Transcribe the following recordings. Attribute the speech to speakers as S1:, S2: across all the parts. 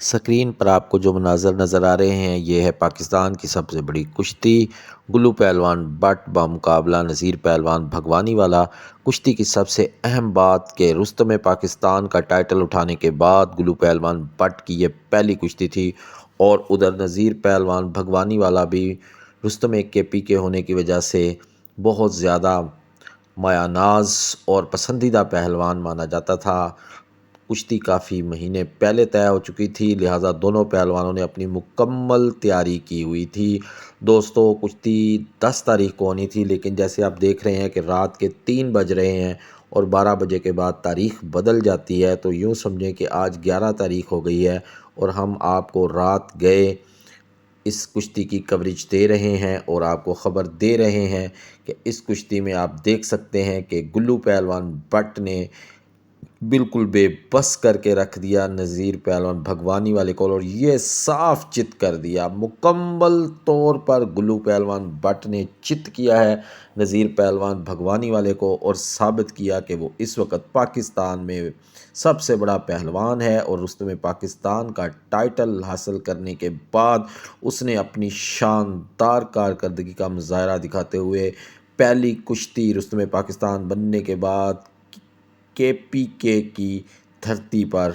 S1: Screen पर आपको जो मनाज़र नज़र आ रहे हैं ये है पाकिस्तान की सबसे बड़ी कुश्ती। गुल्लू पहलवान बट बामुकाबला नज़ीर पहलवान भगवानीवाला। कुश्ती की सबसे अहम बात कि रुस्तम पाकिस्तान का टाइटल उठाने के बाद गुल्लू पहलवान बट की ये पहली कुश्ती थी और उधर नज़ीर पहलवान भगवानीवाला भी रुस्तम के पीके होने की वजह से बहुत ज़्यादा मायानाज़ और पसंदीदा पहलवान माना जाता था। कुश्ती काफ़ी महीने पहले तय हो चुकी थी, लिहाजा दोनों पहलवानों ने अपनी मुकम्मल तैयारी की हुई थी। दोस्तों, कुश्ती 10 तारीख को होनी थी, लेकिन जैसे आप देख रहे हैं कि रात के 3 बज रहे हैं और 12 बजे के बाद तारीख बदल जाती है, तो यूँ समझें कि आज 11 तारीख हो गई है और हम आपको रात गए इस कुश्ती की कवरेज दे रहे हैं और आपको ख़बर दे रहे हैं कि इस कुश्ती में आप देख सकते हैं कि गुल्लू पहलवान बट ने बिल्कुल बेबस करके रख दिया नज़ीर पहलवान भगवानीवाले को और ये साफ चित कर दिया। मुकम्मल तौर पर गुल्लू पहलवान बट ने चित किया है नज़ीर पहलवान भगवानीवाले को और साबित किया कि वो इस वक्त पाकिस्तान में सबसे बड़ा पहलवान है और उसमें पाकिस्तान का टाइटल हासिल करने के बाद उसने अपनी शानदार कारकर्दगी का मुजाहरा दिखाते हुए पहली कुश्ती रुस्तम पाकिस्तान बनने के बाद केपीके की धरती पर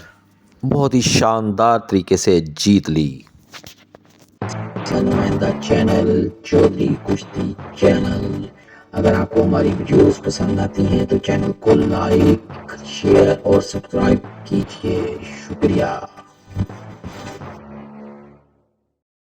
S1: बहुत ही शानदार तरीके से जीत ली।
S2: नुमाइंदा चैनल चौधरी कुश्ती चैनल। अगर आपको हमारी वीडियोस पसंद आती हैं तो चैनल को लाइक शेयर और सब्सक्राइब कीजिए। शुक्रिया।